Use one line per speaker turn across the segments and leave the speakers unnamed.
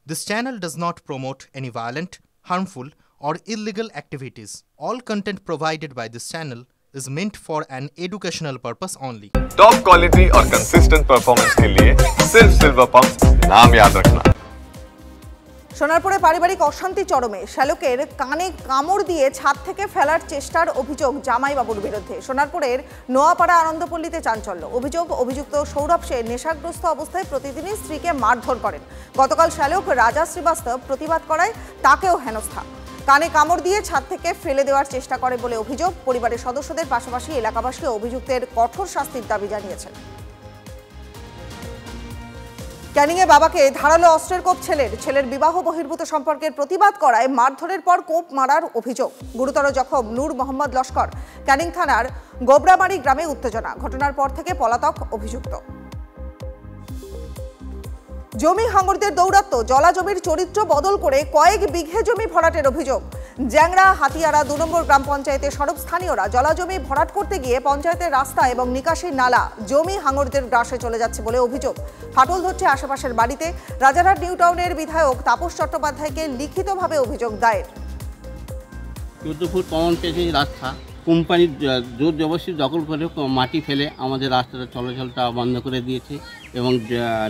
This channel does not promote any violent, harmful, or illegal activities. All content provided by this channel is meant for an educational purpose only.
Top quality और consistent performance के लिए सिर्फ silver pump नाम याद रखना।
সোনারপুরে পারিবারিক অশান্তি চরমে শ্যালকের কানে কামড় দিয়ে ছাদ থেকে ফেলার চেষ্টার অভিযোগ জামাইবাবুর বিরুদ্ধে। সোনারপুরের নোয়াপাড়া আনন্দপল্লীতে চাঞ্চল্য। অভিযুক্ত সৌরভ সেন নেশাগ্রস্ত অবস্থায় প্রতিদিনই স্ত্রীকে মারধর করেন। গতকাল শ্যালক রাজা শ্রীবাস্তব প্রতিবাদ করায় তাকেও হেনস্থা। কানে কামড় দিয়ে ছাদ থেকে ফেলে দেওয়ার চেষ্টা করে বলে অভিযোগ। পরিবারের সদস্যদের পাশাপাশি এলাকাবাসী অভিযুক্তের কঠোর শাস্তির দাবি জানিয়েছেন। ক্যানিংয়ে বাবাকে ধারালো অস্ত্রের কোপ ছেলের বিবাহ বহির্ভূত সম্পর্কের প্রতিবাদ করায় মারধরের পর কোপ মারার অভিযোগ। গুরুতর জখম নূর মোহাম্মদ লস্কর। ক্যানিং থানার গোবরামারি গ্রামে উত্তেজনা। ঘটনার পর থেকে পলাতক অভিযুক্ত। জমি হাঙ্গরদের দৌরাত্ম্য। জলা জমির চরিত্র বদল করে কয়েক বিঘে জমি ভরাটের অভিযোগ। জ্যাংড়া হাতিয়ারা ২ নম্বর গ্রাম পঞ্চায়েতের সরব স্থানীয়রা জলা জমি ভরাট করতে গিয়ে পঞ্চায়েতের রাস্তা এবং নিকাশি নালা জমি হাঙ্গরদের গ্রাসে চলে যাচ্ছে বলে অভিযোগ। ফাটল ধরছে আশেপাশের বাড়িতে। রাজারহাট নিউ টাউনের বিধায়ক তাপস চট্টোপাধ্যায়কে লিখিতভাবে অভিযোগ দায়ের।
14 ফুট কমন পেয়েছে রাস্তা, কোম্পানির জোর জবরদস্তি দখল করে মাটি ফেলে আমাদের রাস্তাটা চলাচলটা বন্ধ করে দিয়েছে এবং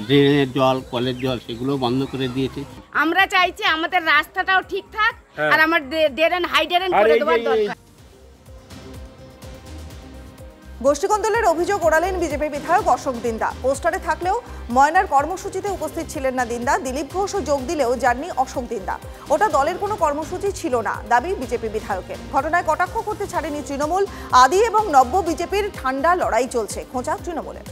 ড্রেনের জল, কলের জল সেগুলোও বন্ধ করে দিয়েছে।
আমরা চাইছি আমাদের রাস্তাটাও ঠিক থাক আর আমার ড্রেন হাই ড্রেন করে দেওয়ার দরকার।
গোষ্ঠীকন্দলের অভিযোগ ওড়ালেন বিজেপি বিধায়ক অশোক দিন্দা। পোস্টারে থাকলেও ময়নার কর্মসূচিতে উপস্থিত ছিলেন না দিন্দা। দিলীপ ঘোষও যোগ দিলেও যাননি অশোক দিন্দা। ওটা দলের কোনো কর্মসূচি ছিল না, দাবি বিজেপি বিধায়কের। ঘটনায় কটাক্ষ করতে ছাড়েনি তৃণমূল। আদি এবং নব্য বিজেপির ঠান্ডা লড়াই চলছে, খোঁচা তৃণমূলের।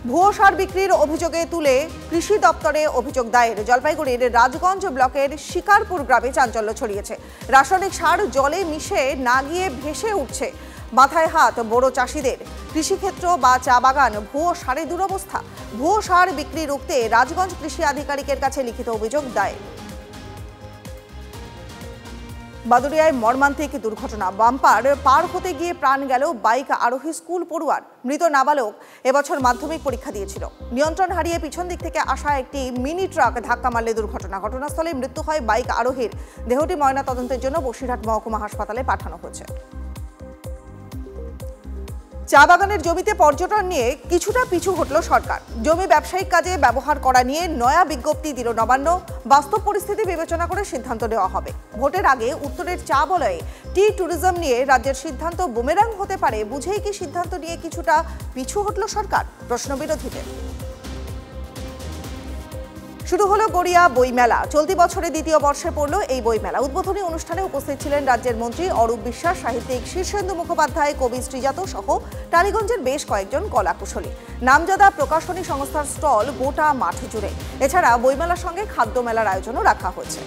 ভুয়ো সার বিক্রির অভিযোগে তুলে কৃষি দপ্তরে অভিযোগ দায়ের। জলপাইগুড়ির রাজগঞ্জ ব্লকের শিকারপুর গ্রামে চাঞ্চল্য ছড়িয়েছে। রাসায়নিক সার জলে মিশে না গিয়ে ভেসে উঠছে। মাথায় হাত বড় চাষিদের। কৃষিক্ষেত্র বা চা বাগান ভুয়ো সারে দুরবস্থা। ভুয়ো সার বিক্রি রুখতে রাজগঞ্জ কৃষি আধিকারিকের কাছে লিখিত অভিযোগ দায়ের। বাদুড়িয়ায় মর্মান্তিক দুর্ঘটনা। বাম্পার পার হতে গিয়ে প্রাণ গেল বাইক আরোহী স্কুল পড়ুয়ার। মৃত নাবালক এবছর মাধ্যমিক পরীক্ষা দিয়েছিল। নিয়ন্ত্রণ হারিয়ে পিছন দিক থেকে আসা একটি মিনি ট্রাক ধাক্কা মারলে দুর্ঘটনা। ঘটনাস্থলে মৃত্যু হয় বাইক আরোহীর। দেহটি ময়নাতদন্তের জন্য বসিরহাট মহকুমা হাসপাতালে পাঠানো হয়েছে। চা বাগানের জমিতে পর্যটন নিয়ে কিছুটা পিছু হটল সরকার। জমি ব্যবসায়িক কাজে ব্যবহার করা নিয়ে নয়া বিজ্ঞপ্তি দিল নবান্ন। বাস্তব পরিস্থিতি বিবেচনা করে সিদ্ধান্ত নেওয়া হবে। ভোটের আগে উত্তরের চা বলয়ে টি ট্যুরিজম নিয়ে রাজ্যের সিদ্ধান্ত বুমেরাং হতে পারে বুঝেই কি সিদ্ধান্ত নিয়ে কিছুটা পিছু হটল সরকার, প্রশ্ন বিরোধীদের। শুরু হলো গড়িয়া বইমেলা। চলতি বছরে দ্বিতীয় বর্ষে পড়ল এই বইমেলা। উদ্বোধনী অনুষ্ঠানে উপস্থিত ছিলেন রাজ্যের মন্ত্রী অরূপ বিশ্বাস, সাহিত্যিক শীর্ষেন্দু মুখোপাধ্যায়, কবি শ্রীজাত সহ টালিগঞ্জের বেশ কয়েকজন কলাকুশলী। নামজাদা প্রকাশনী সংস্থার স্টল গোটা মাঠ জুড়ে। এছাড়া বইমেলার সঙ্গে খাদ্য মেলার আয়োজনও রাখা হয়েছে।